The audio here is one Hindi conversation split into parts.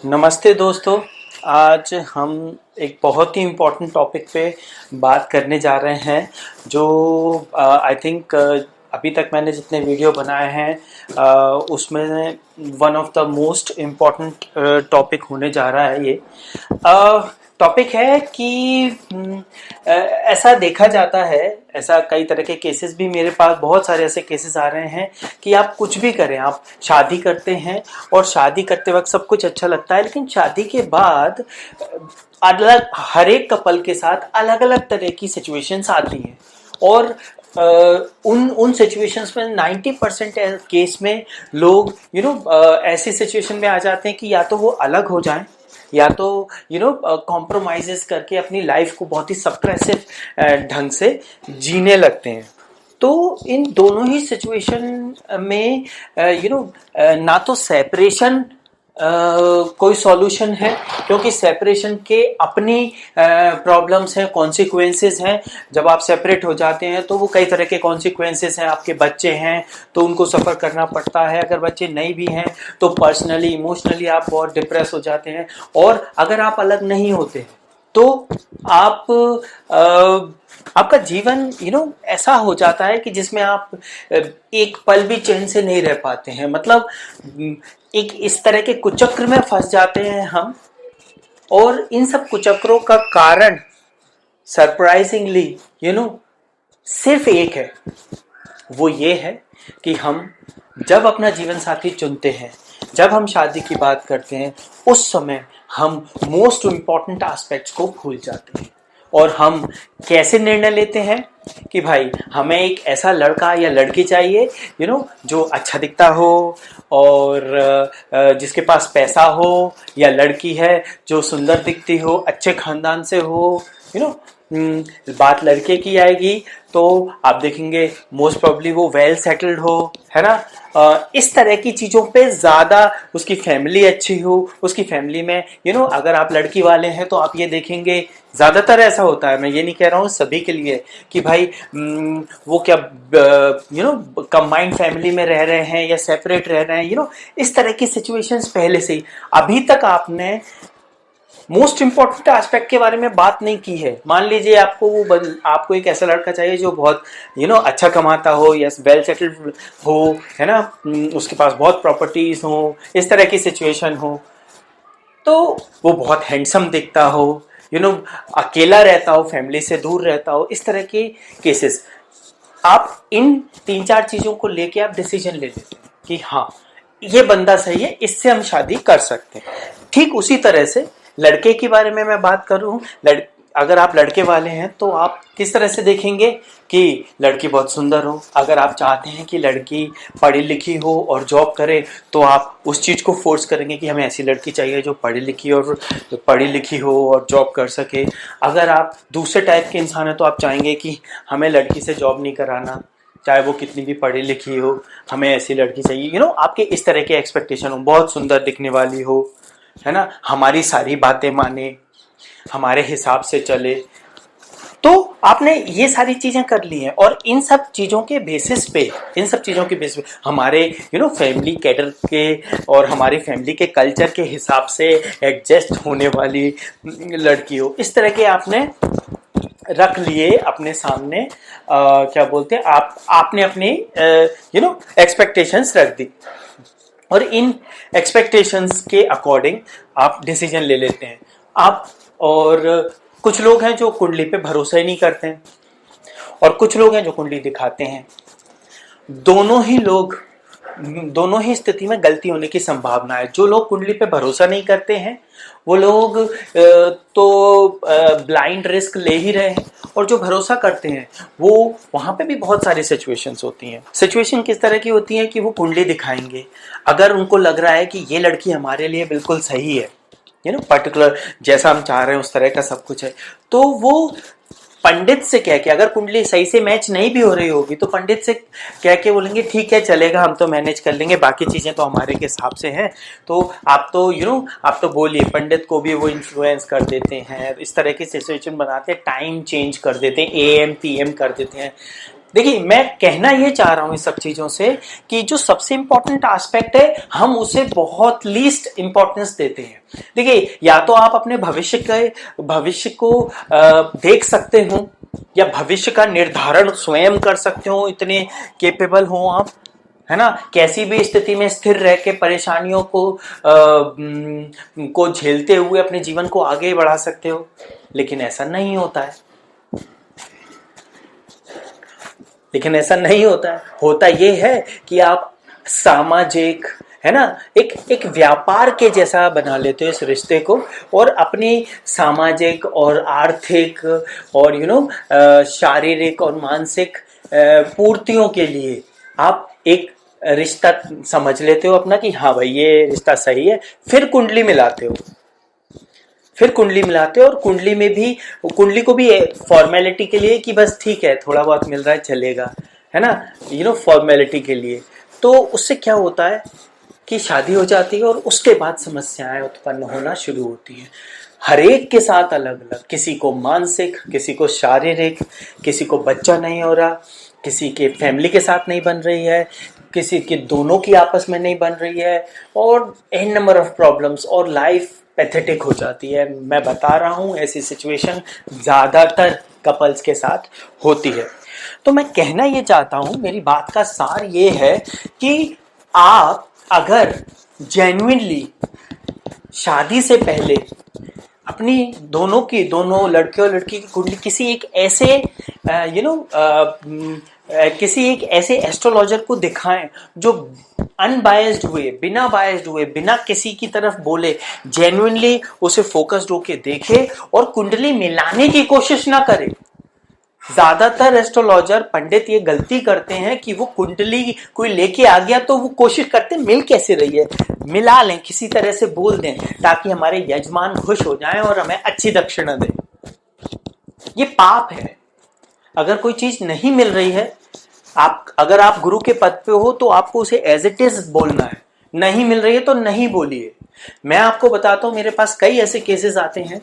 नमस्ते दोस्तों। आज हम एक बहुत ही इम्पोर्टेंट टॉपिक पे बात करने जा रहे हैं जो आई थिंक अभी तक मैंने जितने वीडियो बनाए हैं उसमें one of the most important topic होने जा रहा है। ये टॉपिक है कि ऐसा देखा जाता है, ऐसा कई तरह के केसेस भी मेरे पास बहुत सारे ऐसे केसेस आ रहे हैं कि आप कुछ भी करें, आप शादी करते हैं और शादी करते वक्त सब कुछ अच्छा लगता है, लेकिन शादी के बाद अलग हर एक कपल के साथ अलग अलग तरह की सिचुएशंस आती हैं और उन सिचुएशंस में 90% केस में लोग ऐसी सिचुएशन में आ जाते हैं कि या तो वो अलग हो जाएं या तो कॉम्प्रोमाइजेस करके अपनी लाइफ को बहुत ही सप्रेसिव ढंग से जीने लगते हैं। तो इन दोनों ही सिचुएशन में ना तो सेपरेशन कोई सॉल्यूशन है, क्योंकि सेपरेशन के अपनी प्रॉब्लम्स हैं, कॉन्सिक्वेंसेस हैं। जब आप सेपरेट हो जाते हैं तो वो कई तरह के कॉन्सिक्वेंसेस हैं। आपके बच्चे हैं तो उनको सफ़र करना पड़ता है, अगर बच्चे नहीं भी हैं तो पर्सनली इमोशनली आप बहुत डिप्रेस हो जाते हैं। और अगर आप अलग नहीं होते तो आप आपका जीवन ऐसा हो जाता है कि जिसमें आप एक पल भी चैन से नहीं रह पाते हैं। मतलब एक इस तरह के कुचक्र में फंस जाते हैं हम, और इन सब कुचक्रों का कारण सरप्राइजिंगली सिर्फ एक है। वो ये है कि हम जब अपना जीवन साथी चुनते हैं, जब हम शादी की बात करते हैं, उस समय हम मोस्ट इम्पॉर्टेंट एस्पेक्ट्स को भूल जाते हैं। और हम कैसे निर्णय लेते हैं कि भाई हमें एक ऐसा लड़का या लड़की चाहिए जो अच्छा दिखता हो और जिसके पास पैसा हो, या लड़की है जो सुंदर दिखती हो, अच्छे खानदान से हो। बात लड़के की आएगी तो आप देखेंगे मोस्ट प्रोबेबली वो वेल सेटल्ड हो, है ना। इस तरह की चीज़ों पे ज़्यादा, उसकी फैमिली अच्छी हो, उसकी फैमिली में अगर आप लड़की वाले हैं तो आप ये देखेंगे ज़्यादातर ऐसा होता है। मैं ये नहीं कह रहा हूँ सभी के लिए कि भाई वो क्या कंबाइंड फैमिली में रह रहे हैं या सेपरेट रह रहे हैं। इस तरह की सिचुएशंस पहले से ही, अभी तक आपने मोस्ट इम्पॉर्टेंट एस्पेक्ट के बारे में बात नहीं की है। मान लीजिए आपको एक ऐसा लड़का चाहिए जो बहुत अच्छा कमाता हो या वेल सेटल्ड हो, है ना, उसके पास बहुत प्रॉपर्टीज हो, इस तरह की सिचुएशन हो, तो वो बहुत हैंडसम दिखता हो, अकेला रहता हो, फैमिली से दूर रहता हो, इस तरह के केसेस। आप इन 3-4 चीज़ों को लेके आप डिसीजन ले लेते हैं कि हाँ ये बंदा सही है, इससे हम शादी कर सकते हैं। ठीक उसी तरह से लड़के के बारे में मैं बात करूं, अगर आप लड़के वाले हैं तो आप किस तरह से देखेंगे कि लड़की बहुत सुंदर हो। अगर आप चाहते हैं कि लड़की पढ़ी लिखी हो और जॉब करे तो आप उस चीज़ को फोर्स करेंगे कि हमें ऐसी लड़की चाहिए जो पढ़ी लिखी हो और जॉब कर सके। अगर आप दूसरे टाइप के इंसान हैं तो आप चाहेंगे कि हमें लड़की से जॉब नहीं कराना, चाहे वो कितनी भी पढ़ी लिखी हो, हमें ऐसी लड़की चाहिए। आपके इस तरह के एक्सपेक्टेशन हो, बहुत सुंदर दिखने वाली हो, है ना, हमारी सारी बातें माने, हमारे हिसाब से चले। तो आपने ये सारी चीजें कर ली हैं और इन सब चीजों के बेसिस पे हमारे फैमिली कैडर के और हमारी फैमिली के कल्चर के हिसाब से एडजस्ट होने वाली लड़की हो, इस तरह के आपने रख लिए अपने सामने। क्या बोलते हैं, आपने अपनी एक्सपेक्टेशंस रख दी और इन एक्सपेक्टेशंस के अकॉर्डिंग आप डिसीजन ले लेते हैं आप। और कुछ लोग हैं जो कुंडली पे भरोसा ही नहीं करते हैं और कुछ लोग हैं जो कुंडली दिखाते हैं। दोनों ही स्थिति में गलती होने की संभावना है। जो लोग कुंडली पे भरोसा नहीं करते हैं वो लोग तो ब्लाइंड रिस्क ले ही रहे हैं, और जो भरोसा करते हैं वो वहाँ पे भी बहुत सारी सिचुएशंस होती हैं। सिचुएशन किस तरह की होती है कि वो कुंडली दिखाएंगे, अगर उनको लग रहा है कि ये लड़की हमारे लिए बिल्कुल सही है, पर्टिकुलर जैसा हम चाह रहे हैं उस तरह का सब कुछ है, तो वो पंडित से कह के, अगर कुंडली सही से मैच नहीं भी हो रही होगी तो पंडित से कह के बोलेंगे ठीक है चलेगा, हम तो मैनेज कर लेंगे, बाकी चीजें तो हमारे के हिसाब से हैं। तो आप तो बोलिए, पंडित को भी वो इन्फ्लुएंस कर देते हैं, इस तरह की सिचुएशन बनाते हैं, टाइम चेंज कर देते हैं, AM PM कर देते हैं। देखिए, मैं कहना ये चाह रहा हूं इस सब चीजों से कि जो सबसे इंपॉर्टेंट एस्पेक्ट है हम उसे बहुत लीस्ट इंपॉर्टेंस देते हैं। देखिए, या तो आप अपने भविष्य को देख सकते हो या भविष्य का निर्धारण स्वयं कर सकते हो, इतने केपेबल हो आप, है ना, कैसी भी स्थिति में स्थिर रह के परेशानियों को झेलते हुए अपने जीवन को आगे बढ़ा सकते हो। लेकिन ऐसा नहीं होता है। होता ये है कि आप सामाजिक, है ना, एक व्यापार के जैसा बना लेते हो इस रिश्ते को, और अपनी सामाजिक और आर्थिक और शारीरिक और मानसिक पूर्तियों के लिए आप एक रिश्ता समझ लेते हो अपना कि हाँ भाई ये रिश्ता सही है। फिर कुंडली मिलाते हो, और कुंडली को भी फॉर्मेलिटी के लिए कि बस ठीक है थोड़ा बहुत मिल रहा है चलेगा, है ना, फॉर्मेलिटी के लिए। तो उससे क्या होता है कि शादी हो जाती है और उसके बाद समस्याएं उत्पन्न होना शुरू होती हैं। हर एक के साथ अलग अलग, किसी को मानसिक, किसी को शारीरिक, किसी को बच्चा नहीं हो रहा, किसी के फैमिली के साथ नहीं बन रही है, किसी के दोनों की आपस में नहीं बन रही है, और एन नंबर ऑफ प्रॉब्लम्स, और लाइफ पैथेटिक हो जाती है। मैं बता रहा हूं ऐसी सिचुएशन ज्यादातर कपल्स के साथ होती है। तो मैं कहना ये चाहता हूं, मेरी बात का सार ये है कि आप अगर जेन्युइनली शादी से पहले अपनी दोनों लड़के और लड़की की कुंडली किसी एक ऐसे एस्ट्रोलॉजर को दिखाएं जो अनबायस्ड हुए, बिना किसी की तरफ बोले, जेन्युइनली उसे फोकस्ड होके देखे और कुंडली मिलाने की कोशिश ना करे। ज्यादातर एस्ट्रोलॉजर पंडित ये गलती करते हैं कि वो कुंडली कोई लेके आ गया तो वो कोशिश करते मिल कैसे रही है, मिला लें, किसी तरह से बोल दें ताकि हमारे यजमान खुश हो जाएं और हमें अच्छी दक्षिणा दें। ये पाप है। अगर कोई चीज नहीं मिल रही है, अगर आप गुरु के पद पे हो तो आपको उसे एज इट इज बोलना है। नहीं मिल रही है तो नहीं बोलिए। मैं आपको बताता हूं, मेरे पास कई ऐसे केसेस आते हैं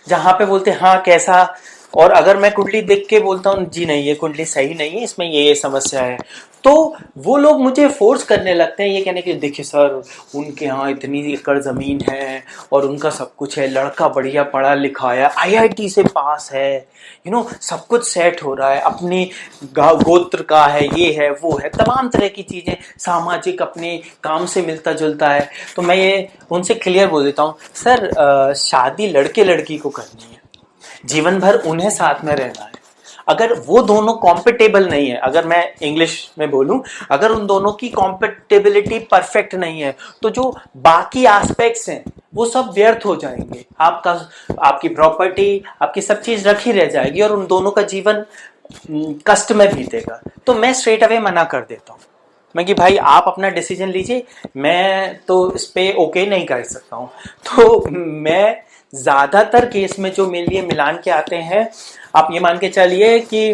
जहां पे बोलते हैं हाँ कैसा, और अगर मैं कुंडली देख के बोलता हूँ जी नहीं ये कुंडली सही नहीं है, इसमें ये समस्या है, तो वो लोग मुझे फोर्स करने लगते हैं ये कहने के देखिए सर उनके यहाँ इतनी एकड़ जमीन है और उनका सब कुछ है, लड़का बढ़िया पढ़ा लिखा है, आईआईटी से पास है, सब कुछ सेट हो रहा है, अपनी गोत्र का है, ये है वो है, तमाम तरह की चीजें, सामाजिक अपने काम से मिलता जुलता है। तो मैं ये उनसे क्लियर बोल देता हूँ सर शादी लड़के लड़की को करनी है, जीवन भर उन्हें साथ में रहना है। अगर वो दोनों कॉम्पिटेबल नहीं है, अगर मैं इंग्लिश में बोलूं, अगर उन दोनों की कॉम्पिटेबिलिटी परफेक्ट नहीं है तो जो बाकी एस्पेक्ट्स हैं वो सब व्यर्थ हो जाएंगे। आपकी प्रॉपर्टी, आपकी सब चीज रखी रह जाएगी और उन दोनों का जीवन कष्ट में बीतेगा। तो मैं स्ट्रेट अवे मना कर देता हूँ, मैं कि भाई आप अपना डिसीजन लीजिए, मैं तो इस पे ओके नहीं कर सकता हूँ। तो मैं ज्यादातर केस में जो मेरे लिए मिलान के आते हैं, आप ये मान के चलिए कि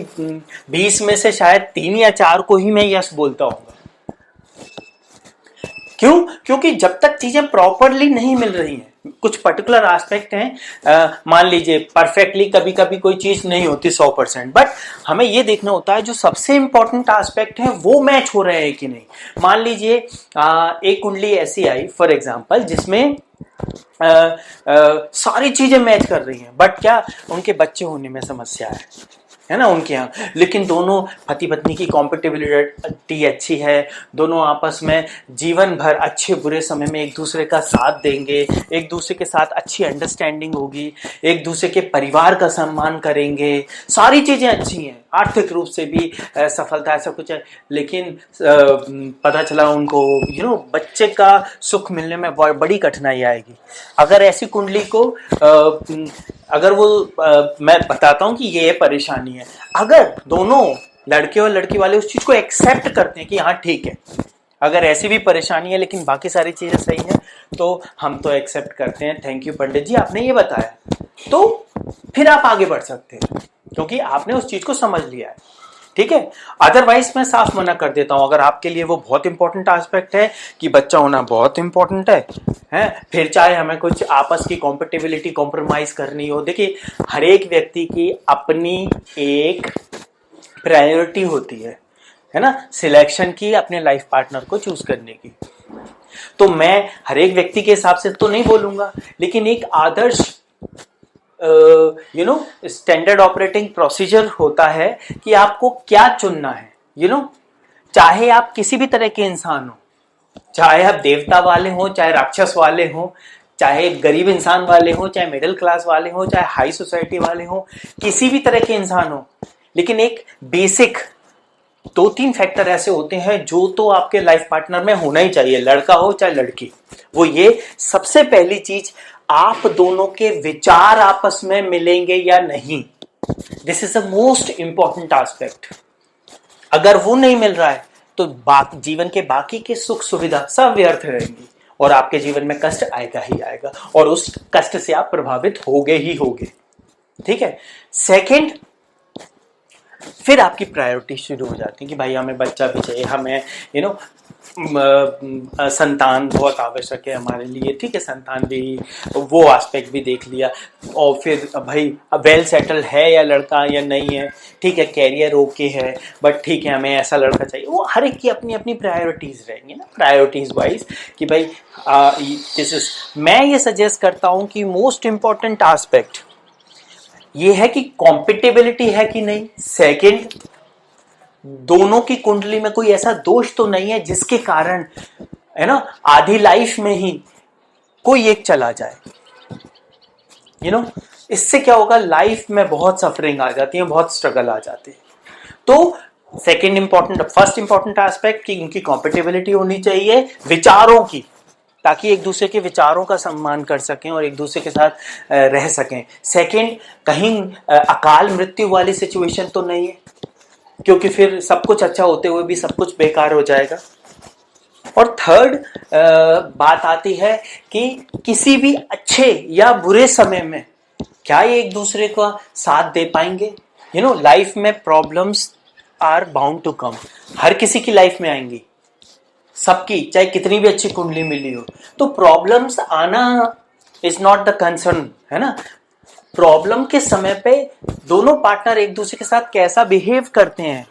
20 में से शायद 3 या 4 को ही मैं यस बोलता हूँ। क्यों? क्योंकि जब तक चीजें प्रॉपरली नहीं मिल रही हैं, कुछ पर्टिकुलर एस्पेक्ट हैं, मान लीजिए परफेक्टली कभी कभी कोई चीज नहीं होती 100%, बट हमें ये देखना होता है जो सबसे इंपॉर्टेंट एस्पेक्ट है वो मैच हो रहे हैं कि नहीं। मान लीजिए एक कुंडली ऐसी आई फॉर एग्जांपल जिसमें सारी चीजें मैच कर रही हैं, बट क्या उनके बच्चे होने में समस्या है ना उनके यहाँ, लेकिन दोनों पति पत्नी की कॉम्पिटेबिलिटी अच्छी है, दोनों आपस में जीवन भर अच्छे बुरे समय में एक दूसरे का साथ देंगे, एक दूसरे के साथ अच्छी अंडरस्टैंडिंग होगी, एक दूसरे के परिवार का सम्मान करेंगे, सारी चीजें अच्छी हैं, आर्थिक रूप से भी सफलता ऐसा कुछ है, लेकिन पता चला उनको बच्चे का सुख मिलने में बड़ी कठिनाई आएगी। अगर ऐसी कुंडली को अगर वो मैं बताता हूं कि ये परेशानी है, अगर दोनों लड़के और लड़की वाले उस चीज को एक्सेप्ट करते हैं कि हाँ ठीक है, अगर ऐसी भी परेशानी है लेकिन बाकी सारी चीजें सही हैं, तो हम तो एक्सेप्ट करते हैं, थैंक यू पंडित जी आपने ये बताया, तो फिर आप आगे बढ़ सकते हैं क्योंकि आपने उस चीज को समझ लिया है, ठीक है। अदरवाइज मैं साफ मना कर देता हूं, अगर आपके लिए वो बहुत इंपॉर्टेंट एस्पेक्ट है कि बच्चा होना बहुत इंपॉर्टेंट है, फिर चाहे हमें कुछ आपस की कॉम्पिटेबिलिटी कॉम्प्रोमाइज करनी हो, देखिए हर एक व्यक्ति की अपनी एक प्रायोरिटी होती है ना, सिलेक्शन की, अपने लाइफ पार्टनर को चूज करने की। तो मैं हर एक व्यक्ति के हिसाब से तो नहीं बोलूंगा, लेकिन एक आदर्श स्टैंडर्ड ऑपरेटिंग प्रोसीजर होता है कि आपको क्या चुनना है। चाहे आप किसी भी तरह के इंसान हो, चाहे आप देवता वाले हो, चाहे राक्षस वाले हो, चाहे गरीब इंसान वाले हो, चाहे मिडिल क्लास वाले हो, चाहे हाई सोसाइटी वाले हो, किसी भी तरह के इंसान हो, लेकिन एक बेसिक 2-3 फैक्टर ऐसे होते हैं जो तो आपके लाइफ पार्टनर में होना ही चाहिए, लड़का हो चाहे लड़की। वो ये, सबसे पहली चीज, आप दोनों के विचार आपस में मिलेंगे या नहीं। This is the most important aspect. अगर वो नहीं मिल रहा है तो जीवन के बाकी के सुख सुविधा सब व्यर्थ रहेंगी और आपके जीवन में कष्ट आएगा ही आएगा, और उस कष्ट से आप प्रभावित होगे ही होगे। ठीक है। सेकंड, फिर आपकी प्रायोरिटी शुरू हो जाती है कि भाई हमें बच्चा भी चाहिए, हमें संतान बहुत आवश्यक है हमारे लिए। ठीक है, संतान भी, वो एस्पेक्ट भी देख लिया। और फिर भाई वेल सेटल है या लड़का या नहीं है, ठीक है, कैरियर ओके है, बट ठीक है हमें ऐसा लड़का चाहिए। वो हर एक की अपनी अपनी प्रायोरिटीज रहेंगी ना, प्रायोरिटीज वाइज, कि भाई मैं ये सजेस्ट करता हूं कि मोस्ट इंपॉर्टेंट एस्पेक्ट ये है कि कॉम्पिटेबिलिटी है कि नहीं। सेकंड, दोनों की कुंडली में कोई ऐसा दोष तो नहीं है जिसके कारण, है ना, आधी लाइफ में ही कोई एक चला जाए। इससे क्या होगा, लाइफ में बहुत सफरिंग आ जाती है, बहुत स्ट्रगल आ जाते हैं। तो फर्स्ट इंपॉर्टेंट एस्पेक्ट कि उनकी कॉम्पिटेबिलिटी होनी चाहिए विचारों की, ताकि एक दूसरे के विचारों का सम्मान कर सकें और एक दूसरे के साथ रह सकें। सेकंड, कहीं अकाल मृत्यु वाली सिचुएशन तो नहीं है, क्योंकि फिर सब कुछ अच्छा होते हुए भी सब कुछ बेकार हो जाएगा। और थर्ड बात आती है कि किसी भी अच्छे या बुरे समय में क्या ये एक दूसरे का साथ दे पाएंगे। लाइफ में problems are bound to come, हर किसी की लाइफ में आएंगी, सबकी, चाहे कितनी भी अच्छी कुंडली मिली हो। तो प्रॉब्लम्स आना इज नॉट द कंसर्न, है ना। प्रॉब्लम के समय पे दोनों पार्टनर एक दूसरे के साथ कैसा बिहेव करते हैं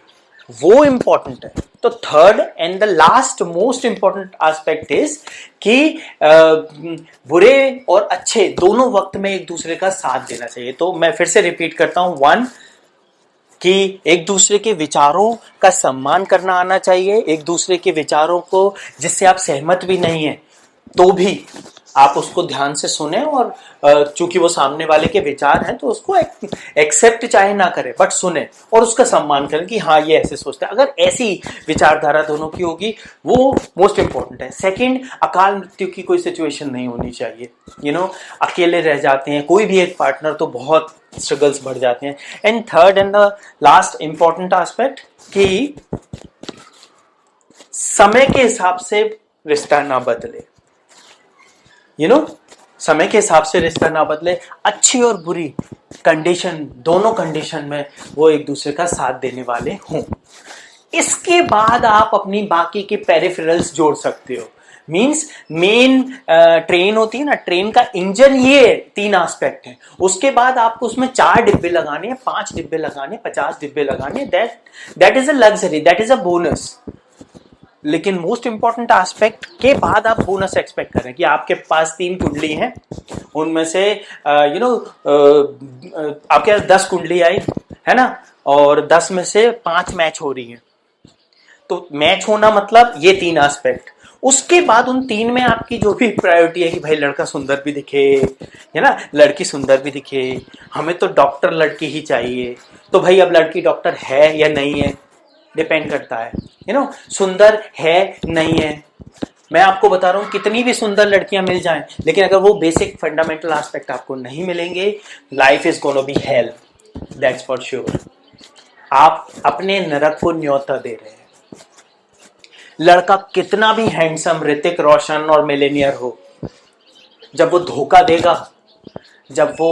वो इंपॉर्टेंट है। तो third and the last most important aspect is कि बुरे और अच्छे दोनों वक्त में एक दूसरे का साथ देना चाहिए। तो मैं फिर से रिपीट करता हूं, 1 कि एक दूसरे के विचारों का सम्मान करना आना चाहिए, एक दूसरे के विचारों को जिससे आप सहमत भी नहीं है तो भी आप उसको ध्यान से सुने, और चूंकि वो सामने वाले के विचार हैं तो उसको एक्सेप्ट चाहे ना करें बट सुने और उसका सम्मान करें कि हाँ ये ऐसे सोचते हैं। अगर ऐसी विचारधारा दोनों की होगी वो मोस्ट इंपॉर्टेंट है। सेकंड, अकाल मृत्यु की कोई सिचुएशन नहीं होनी चाहिए। अकेले रह जाते हैं कोई भी एक पार्टनर तो बहुत स्ट्रगल्स बढ़ जाते हैं। And third and the last important aspect कि समय के हिसाब से रिश्ता ना बदले। समय के हिसाब से रिश्ता ना बदले, अच्छी और बुरी कंडीशन, दोनों कंडीशन में वो एक दूसरे का साथ देने वाले हों। इसके बाद आप अपनी बाकी के पेरिफेरल्स जोड़ सकते हो। मींस मेन ट्रेन होती है ना, ट्रेन का इंजन ये 3 एस्पेक्ट है। उसके बाद आपको उसमें 4 डिब्बे लगाने हैं, 5 डिब्बे लगाने, 50 डिब्बे लगाने, that is a luxury, that is a bonus. लेकिन मोस्ट इंपॉर्टेंट एस्पेक्ट के बाद आप बोनस एक्सपेक्ट करें कि आपके पास 3 कुंडली हैं, उनमें से आपके पास 10 कुंडली आई है ना, और 10 में से 5 मैच हो रही है। तो मैच होना मतलब ये 3 एस्पेक्ट। उसके बाद उन 3 में आपकी जो भी प्रायोरिटी है कि भाई लड़का सुंदर भी दिखे, है ना, लड़की सुंदर भी दिखे, हमें तो डॉक्टर लड़की ही चाहिए। तो भाई अब लड़की डॉक्टर है या नहीं है डिपेंड करता है, सुंदर है नहीं है। मैं आपको बता रहा हूं कितनी भी सुंदर लड़कियां मिल जाएं, लेकिन अगर वो बेसिक फंडामेंटल एस्पेक्ट आपको नहीं मिलेंगे, life is gonna be hello, that's for sure. आप अपने नरक को न्योता दे रहे हैं। लड़का कितना भी हैंडसम, ऋतिक रोशन और मिलेनियर हो, जब वो धोखा देगा, जब वो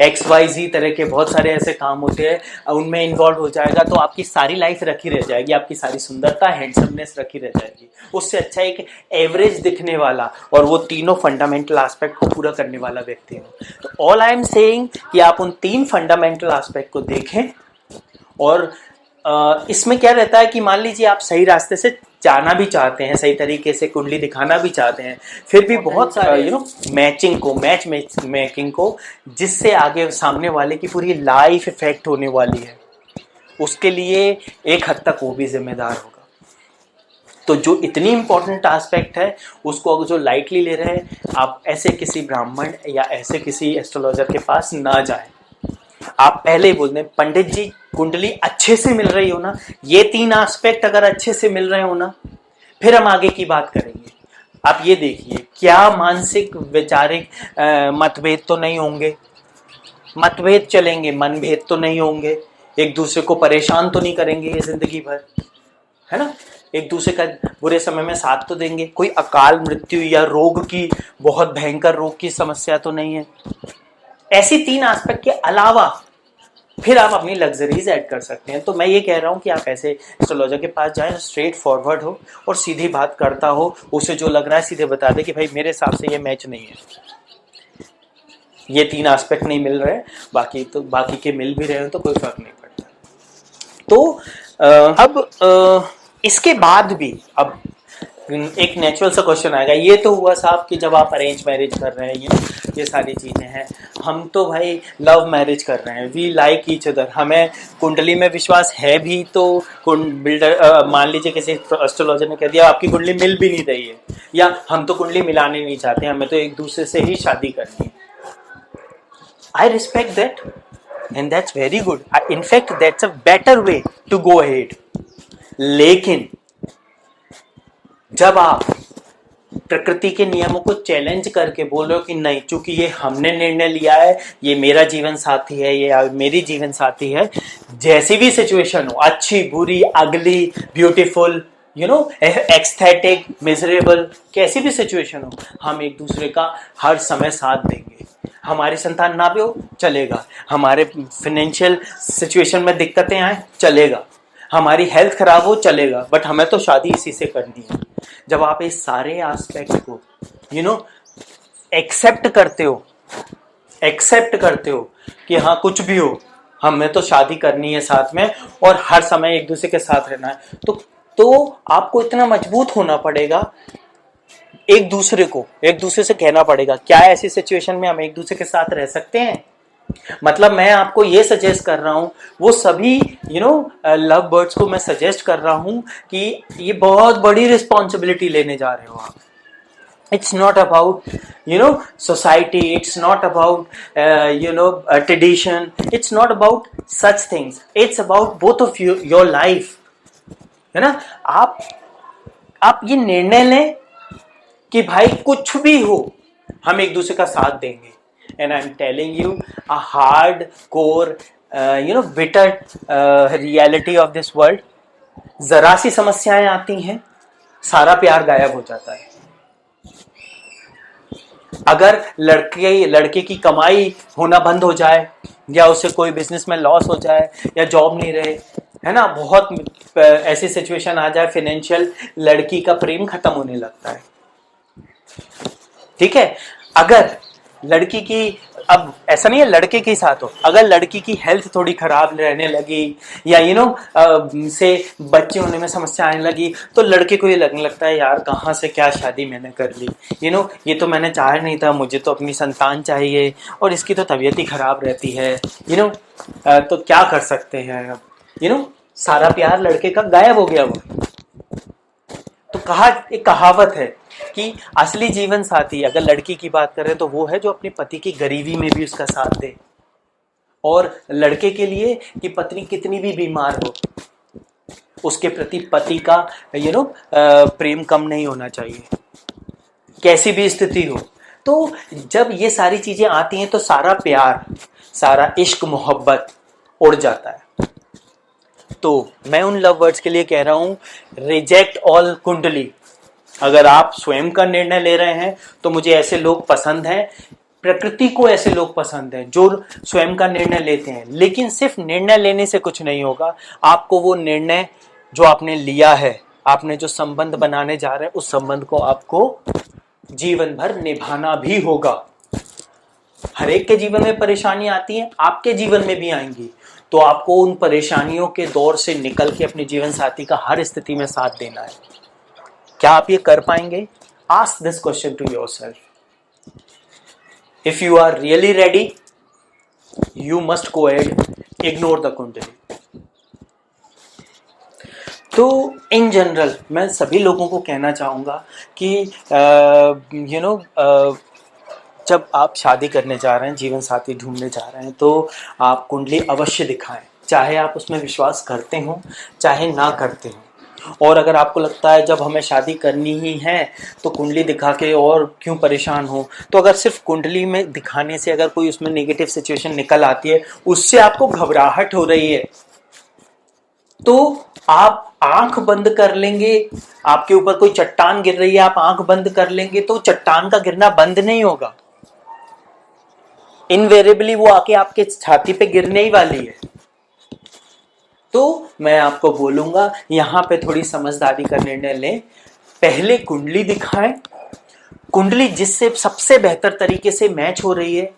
XYZ तरह के बहुत सारे ऐसे काम होते हैं उनमें इन्वॉल्व हो जाएगा, तो आपकी सारी लाइफ रखी रह जाएगी, आपकी सारी सुंदरता, हैंडसमनेस रखी रह जाएगी। उससे अच्छा एक एवरेज दिखने वाला और वो तीनों फंडामेंटल एस्पेक्ट को पूरा करने वाला व्यक्ति हो। तो ऑल आई एम सेइंग कि आप उन 3 फंडामेंटल एस्पेक्ट को देखें और इसमें क्या रहता है कि मान लीजिए आप सही रास्ते से जाना भी चाहते हैं, सही तरीके से कुंडली दिखाना भी चाहते हैं, फिर भी बहुत सारे मैच मेकिंग को, जिससे आगे सामने वाले की पूरी लाइफ इफेक्ट होने वाली है, उसके लिए एक हद तक वो भी जिम्मेदार होगा। तो जो इतनी इंपॉर्टेंट एस्पेक्ट है उसको अगर जो लाइटली ले रहे हैं, आप ऐसे किसी ब्राह्मण या ऐसे किसी एस्ट्रोलॉजर के पास ना जाएं। आप पहले ही बोल दें, पंडित जी कुंडली अच्छे से मिल रही हो ना, ये 3 एस्पेक्ट अगर अच्छे से मिल रहे हो ना, फिर हम आगे की बात करेंगे। आप ये देखिए, क्या मानसिक वैचारिक मतभेद तो नहीं होंगे, मतभेद चलेंगे, मनभेद तो नहीं होंगे, एक दूसरे को परेशान तो नहीं करेंगे ये जिंदगी भर, है ना, एक दूसरे का बुरे समय में साथ तो देंगे, कोई अकाल मृत्यु या रोग की, बहुत भयंकर रोग की समस्या तो नहीं है। ऐसी 3 एस्पेक्ट के अलावा फिर आप अपनी लग्जरीज ऐड कर सकते हैं। तो मैं ये कह रहा हूँ कि आप ऐसे एस्ट्रोलॉजर के पास जाएं, स्ट्रेट फॉरवर्ड हो और सीधी बात करता हो, उसे जो लग रहा है सीधे बता दे कि भाई मेरे हिसाब से ये मैच नहीं है, ये 3 एस्पेक्ट नहीं मिल रहे, बाकी के मिल भी रहे हो तो कोई फर्क नहीं पड़ता। तो अब इसके बाद भी अब एक नेचुरल सा क्वेश्चन आएगा, ये तो हुआ साहब कि जब आप अरेंज मैरिज कर रहे हैं, ये सारी चीज़ें हैं, हम तो भाई लव मैरिज कर रहे हैं, वी लाइक ईच अदर, हमें कुंडली में विश्वास है भी, तो बिल्डर मान लीजिए किसी एस्ट्रोलॉजर ने कह दिया आपकी कुंडली मिल भी नहीं रही है, या हम तो कुंडली मिलाने नहीं चाहते, हमें तो एक दूसरे से ही शादी करनी है। I respect that and that's very good, in fact that's a better way to go ahead. लेकिन जब आप प्रकृति के नियमों को चैलेंज करके बोल रहे हो कि नहीं, चूंकि ये हमने निर्णय लिया है, ये मेरा जीवन साथी है, ये मेरी जीवन साथी है, जैसी भी सिचुएशन हो, अच्छी बुरी अगली ब्यूटीफुल, एक्स्थेटिक मिजरेबल, कैसी भी सिचुएशन हो, हम एक दूसरे का हर समय साथ देंगे। हमारी संतान ना भी हो चलेगा, हमारे फाइनेंशियल सिचुएशन में दिक्कतें आए चलेगा, हमारी हेल्थ खराब हो चलेगा, बट हमें तो शादी इसी से करनी है। जब आप इस सारे एस्पेक्ट को एक्सेप्ट करते हो कि हाँ कुछ भी हो हमें तो शादी करनी है साथ में और हर समय एक दूसरे के साथ रहना है, तो आपको इतना मजबूत होना पड़ेगा, एक दूसरे से कहना पड़ेगा क्या ऐसी सिचुएशन में हम एक दूसरे के साथ रह सकते हैं। मतलब मैं आपको ये सजेस्ट कर रहा हूँ, वो सभी लव बर्ड्स को मैं सजेस्ट कर रहा हूँ कि ये बहुत बड़ी रिस्पॉन्सिबिलिटी लेने जा रहे हो आप। It's not about society, it's not about tradition, it's not about such things, it's about both of you, your life, है ना। आप ये निर्णय लें कि भाई कुछ भी हो हम एक दूसरे का साथ देंगे। And I'm telling you a hardcore, bitter reality of this world, जरा सी समस्याएं आती हैं सारा प्यार गायब हो जाता है। अगर लड़के की कमाई होना बंद हो जाए, या उसे कोई बिजनेस में लॉस हो जाए, या जॉब नहीं रहे, है ना, बहुत ऐसी सिचुएशन आ जाए फाइनेंशियल, लड़की का प्रेम खत्म होने लगता है। ठीक है, अगर लड़की की, अब ऐसा नहीं है लड़के के साथ हो, अगर लड़की की हेल्थ थोड़ी खराब रहने लगी, या से बच्चे होने में समस्या आने लगी, तो लड़के को ये लगने लगता है यार कहाँ से क्या शादी मैंने कर ली, ये तो मैंने चाहा नहीं था, मुझे तो अपनी संतान चाहिए और इसकी तो तबीयत ही खराब रहती है, तो क्या कर सकते हैं अब, सारा प्यार लड़के का गायब हो गया। वो तो एक कहावत है कि असली जीवन साथी अगर लड़की की बात करें तो वो है जो अपने पति की गरीबी में भी उसका साथ दे, और लड़के के लिए कि पत्नी कितनी भी बीमार हो उसके प्रति पति का प्रेम कम नहीं होना चाहिए, कैसी भी स्थिति हो। तो जब ये सारी चीजें आती हैं तो सारा प्यार, सारा इश्क मोहब्बत उड़ जाता है। तो मैं उन लव बर्ड्स के लिए कह रहा हूं, रिजेक्ट ऑल कुंडली। अगर आप स्वयं का निर्णय ले रहे हैं तो मुझे ऐसे लोग पसंद हैं, प्रकृति को ऐसे लोग पसंद हैं जो स्वयं का निर्णय लेते हैं। लेकिन सिर्फ निर्णय लेने से कुछ नहीं होगा, आपको वो निर्णय जो आपने लिया है, आपने जो संबंध बनाने जा रहे हैं, उस संबंध को आपको जीवन भर निभाना भी होगा। हर एक के जीवन में परेशानी आती है, आपके जीवन में भी आएंगी, तो आपको उन परेशानियों के दौर से निकल के अपने जीवन साथी का हर स्थिति में साथ देना है। क्या आप ये कर पाएंगे? Ask this question to yourself. If you are really ready, you must go ahead, ignore the kundli. तो इन जनरल मैं सभी लोगों को कहना चाहूँगा कि जब आप शादी करने जा रहे हैं, जीवन साथी ढूंढने जा रहे हैं, तो आप कुंडली अवश्य दिखाएं, चाहे आप उसमें विश्वास करते हो चाहे ना करते हो। और अगर आपको लगता है जब हमें शादी करनी ही है तो कुंडली दिखा के और क्यों परेशान हो, तो अगर सिर्फ कुंडली में दिखाने से अगर कोई उसमें नेगेटिव सिचुएशन निकल आती है, उससे आपको घबराहट हो रही है, तो आप आंख बंद कर लेंगे, आपके ऊपर कोई चट्टान गिर रही है, आप आंख बंद कर लेंगे तो चट्टान का गिरना बंद नहीं होगा, इनवेरिएबली वो आके आपके छाती पे गिरने ही वाली है। तो मैं आपको बोलूंगा यहां पे थोड़ी समझदारी का निर्णय लें, पहले कुंडली दिखाएं, कुंडली जिससे सबसे बेहतर तरीके से मैच हो रही है,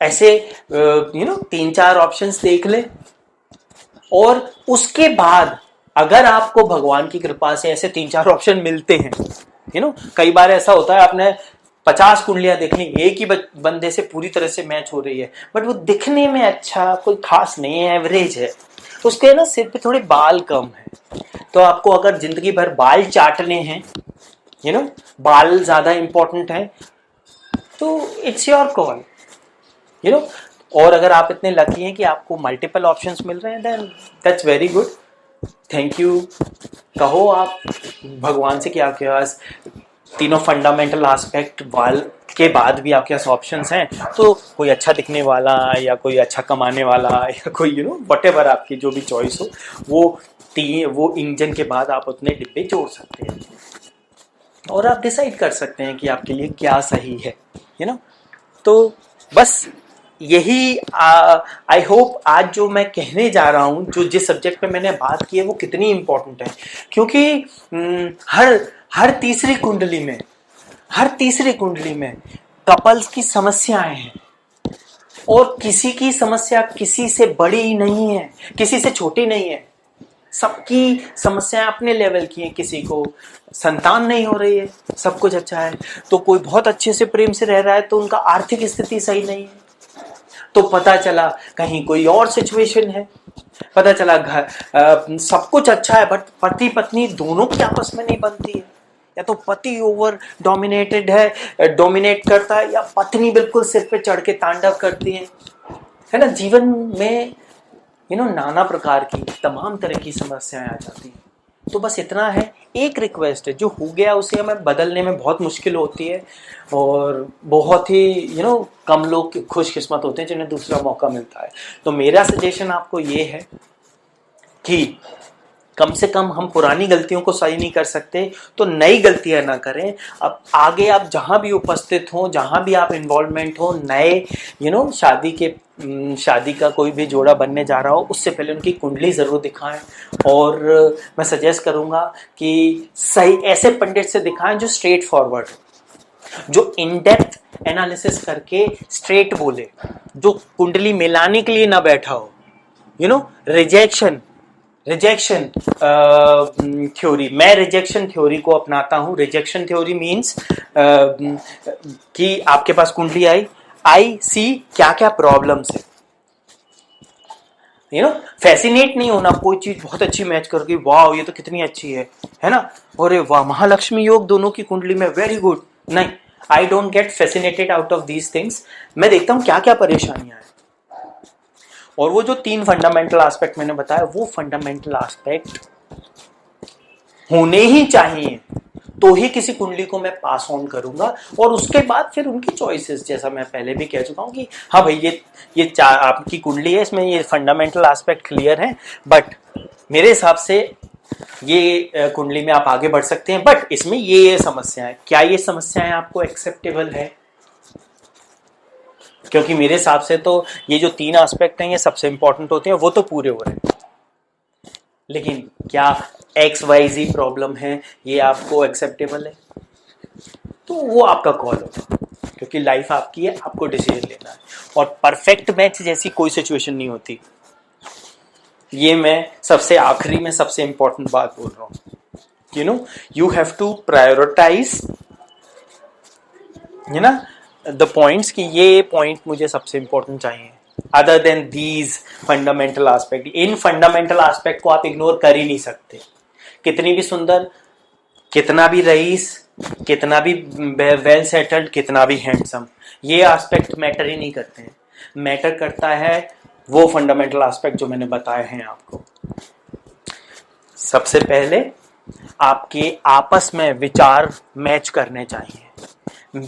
ऐसे 3-4 ऑप्शंस देख लें, और उसके बाद अगर आपको भगवान की कृपा से ऐसे 3-4 ऑप्शन मिलते हैं, कई बार ऐसा होता है आपने 50 कुंडलियां देख ली, एक ही बंदे से पूरी तरह से मैच हो रही है, बट वो दिखने में अच्छा कोई खास नहीं है, एवरेज है, तो उसके ना सिर पे थोड़े बाल कम है। तो आपको अगर जिंदगी भर बाल चाटने हैं, बाल ज्यादा इंपॉर्टेंट है, तो इट्स योर कॉल। और अगर आप इतने लकी हैं कि आपको मल्टीपल ऑप्शंस मिल रहे हैं, then that's very good, thank you. कहो आप भगवान से कि आपके पास तीनों फंडामेंटल एस्पेक्ट वाल के बाद भी आपके पास ऑप्शंस हैं, तो कोई अच्छा दिखने वाला या कोई अच्छा कमाने वाला या कोई व्हाटएवर आपकी जो भी चॉइस हो, वो इंजन के बाद आप उतने डिब्बे जोड़ सकते हैं और आप डिसाइड कर सकते हैं कि आपके लिए क्या सही है, तो बस यही आई होप आज जो मैं कहने जा रहा हूँ, जो जिस सब्जेक्ट पे मैंने बात की है वो कितनी इम्पोर्टेंट है, क्योंकि हर तीसरी कुंडली में कपल्स की समस्याएं हैं, और किसी की समस्या किसी से बड़ी नहीं है, किसी से छोटी नहीं है, सबकी समस्याएं अपने लेवल की हैं। किसी को संतान नहीं हो रही है, सब कुछ अच्छा है, तो कोई बहुत अच्छे से प्रेम से रह रहा है, तो उनका आर्थिक स्थिति सही नहीं है, तो पता चला कहीं कोई और सिचुएशन है, पता चला घर सब कुछ अच्छा है बट पति पत्नी दोनों की आपस में नहीं बनती है, या तो पति ओवर डोमिनेटेड है, डोमिनेट करता है, या पत्नी बिल्कुल सिर पे चढ़ के तांडव करती है ना। जीवन में नाना प्रकार की तमाम तरह की समस्याएं आ जाती हैं। तो बस इतना है, एक रिक्वेस्ट है, जो हो गया उसे हमें बदलने में बहुत मुश्किल होती है, और बहुत ही कम लोग खुशकिस्मत होते हैं जिन्हें दूसरा मौका मिलता है। तो मेरा सजेशन आपको ये है कि कम से कम हम पुरानी गलतियों को सही नहीं कर सकते तो नई गलतियां ना करें। अब आगे आप जहां भी उपस्थित हो, जहां भी आप इन्वॉल्वमेंट हो, नए शादी का कोई भी जोड़ा बनने जा रहा हो, उससे पहले उनकी कुंडली जरूर दिखाएं, और मैं सजेस्ट करूंगा कि सही ऐसे पंडित से दिखाएं जो स्ट्रेट फॉरवर्ड, जो इन डेप्थ एनालिसिस करके स्ट्रेट बोले, जो कुंडली मिलाने के लिए ना बैठा हो, रिजेक्शन थ्योरी, मैं रिजेक्शन थ्योरी को अपनाता हूं। रिजेक्शन थ्योरी मीन्स कि आपके पास कुंडली आई सी क्या क्या प्रॉब्लम्स है, फैसिनेट नहीं होना, कोई चीज बहुत अच्छी मैच करके वाह ये तो कितनी अच्छी है ना, और वाह महालक्ष्मी योग दोनों की कुंडली में, वेरी गुड, नहीं, I don't get fascinated out of these things. मैं देखता हूं क्या क्या परेशानियां हैं, और वो जो 3 फंडामेंटल एस्पेक्ट मैंने बताया, वो फंडामेंटल एस्पेक्ट होने ही चाहिए, तो ही किसी कुंडली को मैं पास ऑन करूंगा, और उसके बाद फिर उनकी चॉइसेस, जैसा मैं पहले भी कह चुका हूं कि हाँ भाई ये चार आपकी कुंडली है, इसमें ये फंडामेंटल एस्पेक्ट क्लियर है, बट मेरे हिसाब से ये कुंडली में आप आगे बढ़ सकते हैं, बट इसमें ये समस्याएं, क्या ये समस्याएं आपको एक्सेप्टेबल है? क्योंकि मेरे हिसाब से तो ये जो 3 एस्पेक्ट हैं ये सबसे इंपॉर्टेंट होते हैं, वो तो पूरे हो रहे हैं, लेकिन क्या XYZ प्रॉब्लम है ये आपको एक्सेप्टेबल है? तो वो आपका कॉल होगा, क्योंकि लाइफ आपकी है, आपको डिसीजन लेना है, और परफेक्ट मैच जैसी कोई सिचुएशन नहीं होती। ये मैं सबसे आखिरी में सबसे इंपॉर्टेंट बात बोल रहा हूँ। You have to prioritise, the points कि ये पॉइंट मुझे सबसे इंपॉर्टेंट चाहिए, other than these fundamental aspect. इन फंडामेंटल एस्पेक्ट को आप इग्नोर कर ही नहीं सकते। कितनी भी सुंदर, कितना भी रईस, कितना भी वेल सेटल्ड, कितना भी हैंडसम, ये एस्पेक्ट मैटर ही नहीं करते हैं। मैटर करता है वो फंडामेंटल एस्पेक्ट जो मैंने बताए हैं आपको। सबसे पहले आपके आपस में विचार मैच करने चाहिए।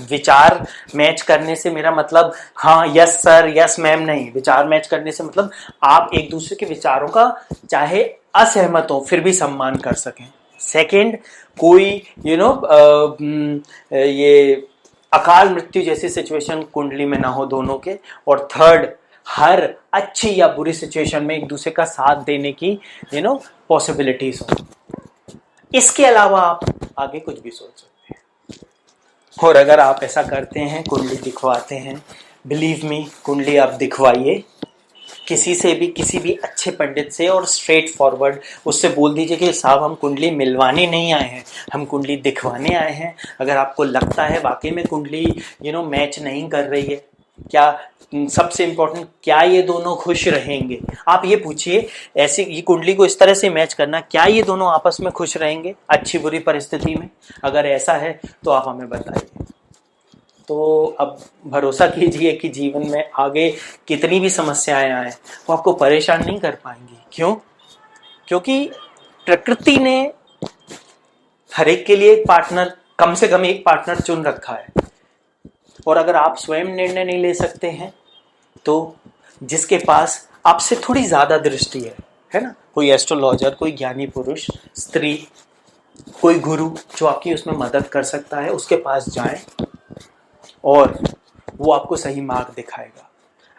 विचार मैच करने से मेरा मतलब हाँ यस सर यस मैम नहीं। विचार मैच करने से मतलब आप एक दूसरे के विचारों का चाहे असहमत हो फिर भी सम्मान कर सकें। सेकंड, कोई ये अकाल मृत्यु जैसी सिचुएशन कुंडली में ना हो दोनों के। और थर्ड, हर अच्छी या बुरी सिचुएशन में एक दूसरे का साथ देने की पॉसिबिलिटीज हो। इसके अलावा आप आगे कुछ भी सोच सकते हैं। और अगर आप ऐसा करते हैं, कुंडली दिखवाते हैं, बिलीव मी, कुंडली आप दिखवाइए किसी से भी, किसी भी अच्छे पंडित से, और स्ट्रेट फॉरवर्ड उससे बोल दीजिए कि साहब हम कुंडली मिलवाने नहीं आए हैं, हम कुंडली दिखवाने आए हैं। अगर आपको लगता है वाकई में कुंडली मैच नहीं कर रही है, क्या सबसे इम्पोर्टेंट, क्या ये दोनों खुश रहेंगे, आप ये पूछिए। ऐसी ये कुंडली को इस तरह से मैच करना, क्या ये दोनों आपस में खुश रहेंगे अच्छी बुरी परिस्थिति में? अगर ऐसा है तो आप हमें बताइए। तो अब भरोसा कीजिए कि जीवन में आगे कितनी भी समस्याएं आए वो आपको परेशान नहीं कर पाएंगी। क्यों? क्योंकि प्रकृति ने हर एक के लिए एक पार्टनर, कम से कम एक पार्टनर चुन रखा है। और अगर आप स्वयं निर्णय नहीं ले सकते हैं तो जिसके पास आपसे थोड़ी ज्यादा दृष्टि है ना, कोई एस्ट्रोलॉजर, कोई ज्ञानी पुरुष, स्त्री, कोई गुरु जो आपकी उसमें मदद कर सकता है, उसके पास जाएं और वो आपको सही मार्ग दिखाएगा।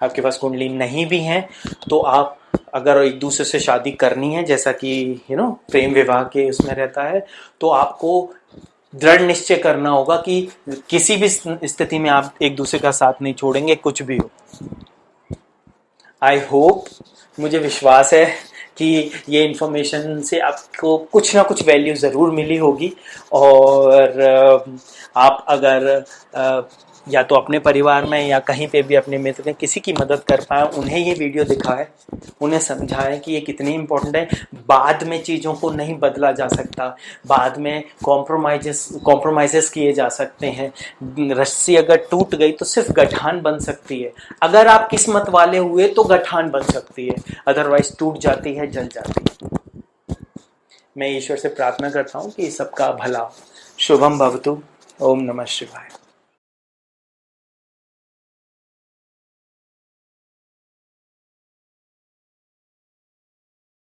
आपके पास कुंडली नहीं भी है तो आप अगर एक दूसरे से शादी करनी है, जैसा कि प्रेम विवाह के उसमें रहता है, तो आपको दृढ़ निश्चय करना होगा कि किसी भी स्थिति में आप एक दूसरे का साथ नहीं छोड़ेंगे, कुछ भी हो। आई होप, मुझे विश्वास है कि ये इन्फॉर्मेशन से आपको कुछ ना कुछ वैल्यू ज़रूर मिली होगी। और आप अगर या तो अपने परिवार में या कहीं पे भी अपने मित्र में किसी की मदद कर पाए, उन्हें ये वीडियो दिखाएं, उन्हें समझाएं कि ये कितनी इम्पोर्टेंट है। बाद में चीज़ों को नहीं बदला जा सकता, बाद में कॉम्प्रोमाइज़ेस किए जा सकते हैं। रस्सी अगर टूट गई तो सिर्फ गठान बन सकती है। अगर आप किस्मत वाले हुए तो गठान बन सकती है, अदरवाइज टूट जाती है, जल जाती है। मैं ईश्वर से प्रार्थना करता हूँ कि सबका भला। शुभम भवतु। ओम नमः शिवाय।